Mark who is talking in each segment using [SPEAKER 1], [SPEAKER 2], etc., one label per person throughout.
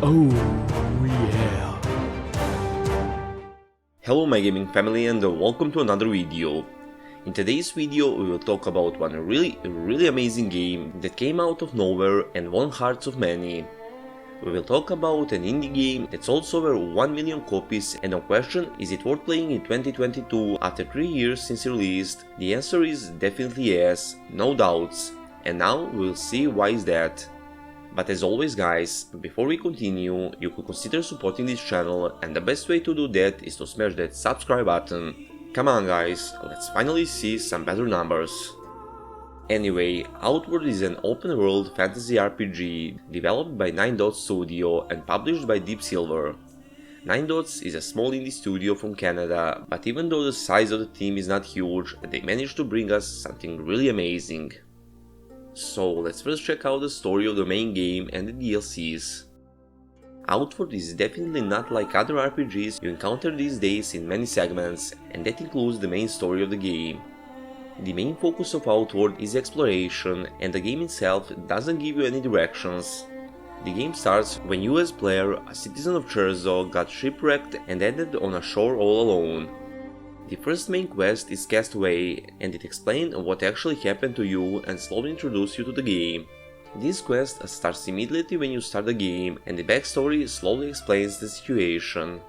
[SPEAKER 1] Oh, yeah.
[SPEAKER 2] Hello my gaming family and welcome to another video. In today's video we will talk about one really amazing game that came out of nowhere and won hearts of many. We will talk about an indie game that sold over 1 million copies, and on question, is it worth playing in 2022 after 3 years since released? The answer is definitely yes, no doubts. And now we will see why is that. But as always guys, before we continue, you could consider supporting this channel, and the best way to do that is to smash that subscribe button. Come on guys, let's finally see some better numbers. Anyway, Outward is an open-world fantasy RPG developed by Nine Dots Studio and published by Deep Silver. Nine Dots is a small indie studio from Canada, but even though the size of the team is not huge, they managed to bring us something really amazing. So let's first check out the story of the main game and the DLCs. Outward is definitely not like other RPGs you encounter these days in many segments, and that includes the main story of the game. The main focus of Outward is exploration, and the game itself doesn't give you any directions. The game starts when you as player, a citizen of Cherzo, got shipwrecked and ended on a shore all alone. The first main quest is Castaway, and it explains what actually happened to you and slowly introduces you to the game. This quest starts immediately when you start the game, and the backstory slowly explains the situation.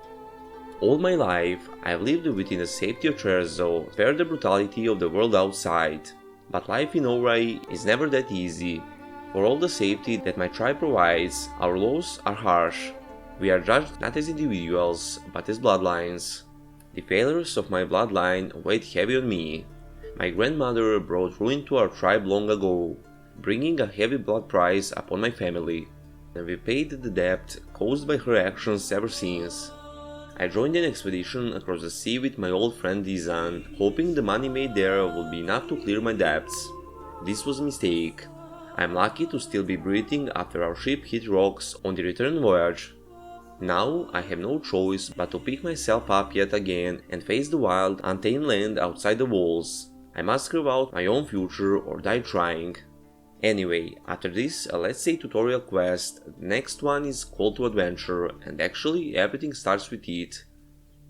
[SPEAKER 2] All my life, I've lived within the safety of Cherzo, spared the brutality of the world outside. But life in Ouray is never that easy. For all the safety that my tribe provides, our laws are harsh. We are judged not as individuals, but as bloodlines. The failures of my bloodline weighed heavy on me. My grandmother brought ruin to our tribe long ago, bringing a heavy blood price upon my family, and we paid the debt caused by her actions ever since. I joined an expedition across the sea with my old friend Dizan, hoping the money made there would be enough to clear my debts. This was a mistake. I am lucky to still be breathing after our ship hit rocks on the return voyage. Now I have no choice but to pick myself up yet again and face the wild, untamed land outside the walls. I must carve out my own future or die trying. Anyway, after this, let's say tutorial quest, the next one is Call to Adventure, and actually everything starts with it.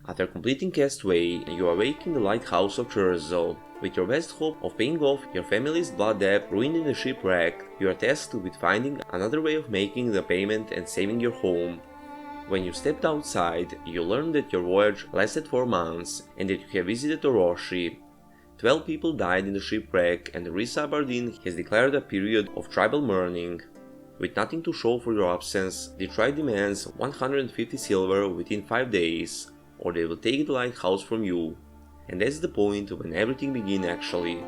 [SPEAKER 2] After completing Castaway, you awake in the lighthouse of Cherzo. With your best hope of paying off your family's blood debt ruined in the shipwreck, you are tasked with finding another way of making the payment and saving your home. When you stepped outside, you learned that your voyage lasted 4 months, and that you have visited Orochi. 12 people died in the shipwreck, and Risa Aberdeen has declared a period of tribal mourning. With nothing to show for your absence, the tribe demands 150 silver within 5 days, or they will take the lighthouse from you. And that's the point when everything begins actually.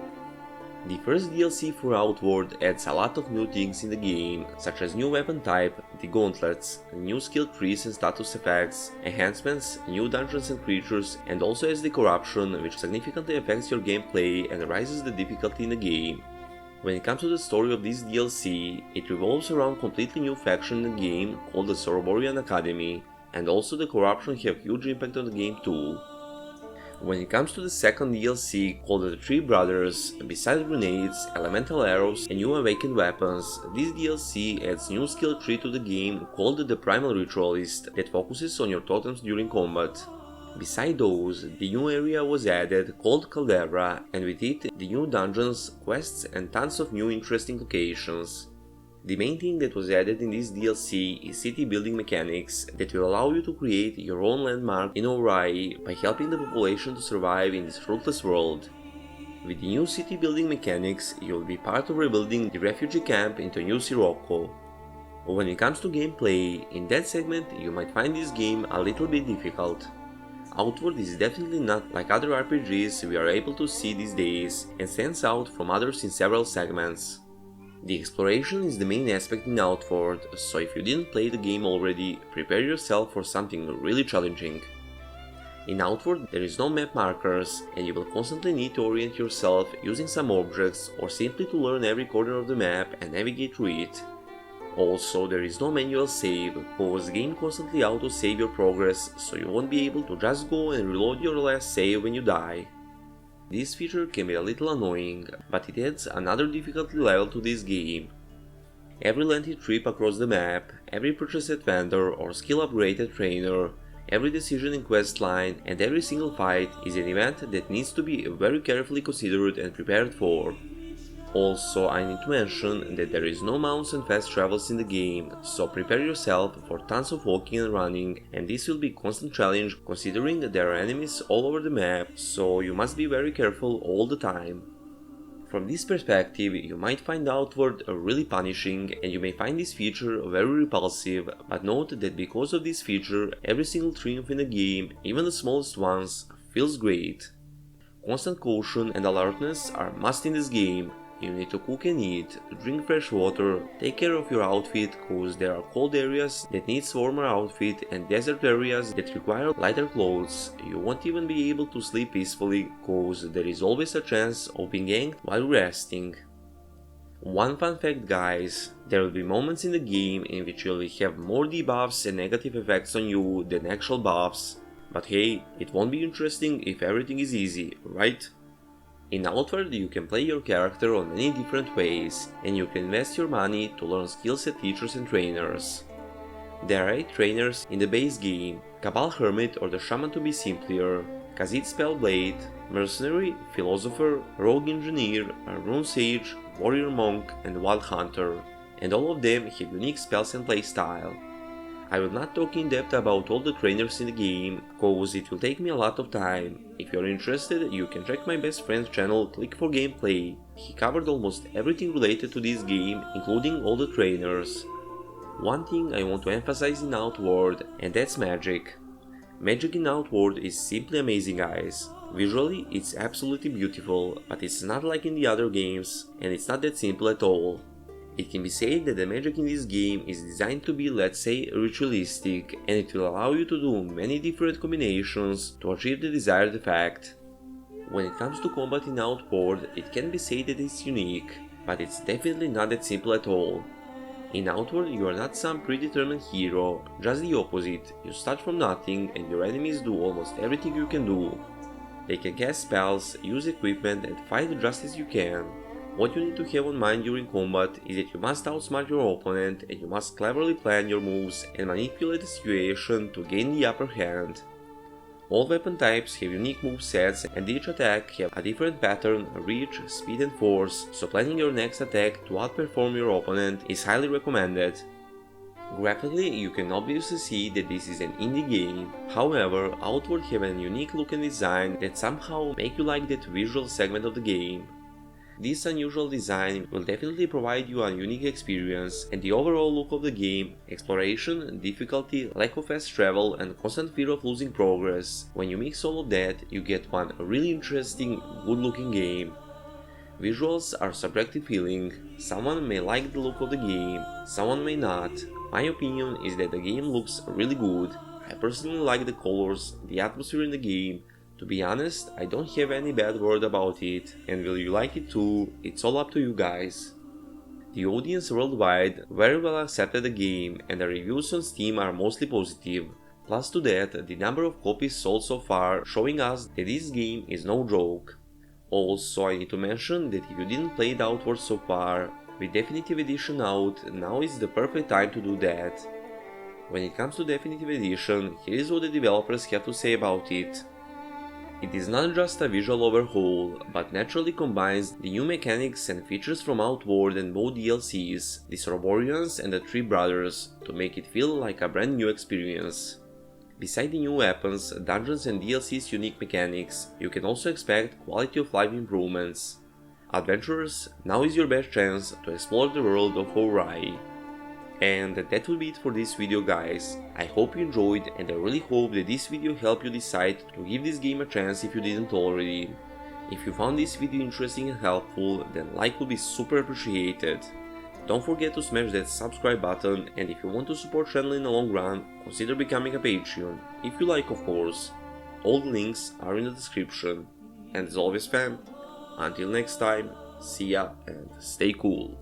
[SPEAKER 2] The first DLC for Outward adds a lot of new things in the game, such as new weapon type, the gauntlets, new skill trees and status effects, enhancements, new dungeons and creatures, and also has the corruption, which significantly affects your gameplay and raises the difficulty in the game. When it comes to the story of this DLC, it revolves around a completely new faction in the game called the Soroborian Academy, and also the corruption have huge impact on the game too. When it comes to the second DLC called the Three Brothers, besides grenades, elemental arrows and new awakened weapons, this DLC adds new skill tree to the game called the Primal Ritualist that focuses on your totems during combat. Beside those, the new area was added called Caldera, and with it the new dungeons, quests and tons of new interesting locations. The main thing that was added in this DLC is city building mechanics that will allow you to create your own landmark in Ouray by helping the population to survive in this ruthless world. With the new city building mechanics, you will be part of rebuilding the refugee camp into New Sirocco. When it comes to gameplay, in that segment you might find this game a little bit difficult. Outward is definitely not like other RPGs we are able to see these days and stands out from others in several segments. The exploration is the main aspect in Outward, so if you didn't play the game already, prepare yourself for something really challenging. In Outward there is no map markers, and you will constantly need to orient yourself using some objects or simply to learn every corner of the map and navigate through it. Also, there is no manual save, cause the game constantly auto-save your progress, so you won't be able to just go and reload your last save when you die. This feature can be a little annoying, but it adds another difficulty level to this game. Every lengthy trip across the map, every purchased vendor or skill upgraded trainer, every decision in quest line, and every single fight is an event that needs to be very carefully considered and prepared for. Also, I need to mention that there is no mounts and fast travels in the game, so prepare yourself for tons of walking and running, and this will be a constant challenge considering that there are enemies all over the map, so you must be very careful all the time. From this perspective, you might find Outward really punishing, and you may find this feature very repulsive, but note that because of this feature, every single triumph in the game, even the smallest ones, feels great. Constant caution and alertness are must in this game. You need to cook and eat, drink fresh water, take care of your outfit cause there are cold areas that need warmer outfit and desert areas that require lighter clothes. You won't even be able to sleep peacefully cause there is always a chance of being yanked while resting. One fun fact guys, there will be moments in the game in which you will have more debuffs and negative effects on you than actual buffs. But hey, it won't be interesting if everything is easy, right? In Outward you can play your character on many different ways, and you can invest your money to learn skills at teachers and trainers. There are 8 trainers in the base game: Cabal Hermit or the Shaman to be simpler, Khazit Spellblade, Mercenary, Philosopher, Rogue Engineer, Rune Sage, Warrior Monk and Wild Hunter, and all of them have unique spells and playstyle. I will not talk in depth about all the trainers in the game, cause it will take me a lot of time. If you are interested, you can check my best friend's channel Click for Gameplay. He covered almost everything related to this game, including all the trainers. One thing I want to emphasize in Outward, and that's magic. Magic in Outward is simply amazing guys. Visually it's absolutely beautiful, but it's not like in the other games, and it's not that simple at all. It can be said that the magic in this game is designed to be, let's say, ritualistic, and it will allow you to do many different combinations to achieve the desired effect. When it comes to combat in Outward, it can be said that it's unique, but it's definitely not that simple at all. In Outward you are not some predetermined hero, just the opposite. You start from nothing and your enemies do almost everything you can do. They can cast spells, use equipment and fight just as you can. What you need to have on mind during combat is that you must outsmart your opponent and you must cleverly plan your moves and manipulate the situation to gain the upper hand. All weapon types have unique movesets and each attack have a different pattern, reach, speed and force, so planning your next attack to outperform your opponent is highly recommended. Graphically, you can obviously see that this is an indie game, however, Outward have a unique look and design that somehow make you like that visual segment of the game. This unusual design will definitely provide you a unique experience, and the overall look of the game, exploration, difficulty, lack of fast travel and constant fear of losing progress. When you mix all of that, you get one really interesting, good looking game. Visuals are subjective feeling, someone may like the look of the game, someone may not. My opinion is that the game looks really good. I personally like the colors, the atmosphere in the game. To be honest, I don't have any bad word about it, and will you like it too, it's all up to you guys. The audience worldwide very well accepted the game, and the reviews on Steam are mostly positive. Plus to that, the number of copies sold so far showing us that this game is no joke. Also, I need to mention that if you didn't play it Outward so far, with Definitive Edition out, now is the perfect time to do that. When it comes to Definitive Edition, here is what the developers have to say about it. It is not just a visual overhaul, but naturally combines the new mechanics and features from Outward and both DLCs, the Soroborians and the Three Brothers, to make it feel like a brand new experience. Beside the new weapons, dungeons and DLC's unique mechanics, you can also expect quality of life improvements. Adventurers, now is your best chance to explore the world of Ourai. And that will be it for this video guys. I hope you enjoyed and I really hope that this video helped you decide to give this game a chance if you didn't already. If you found this video interesting and helpful, then like would be super appreciated. Don't forget to smash that subscribe button, and if you want to support channel in the long run, consider becoming a Patreon, if you like of course. All the links are in the description. And as always fam, until next time, see ya and stay cool.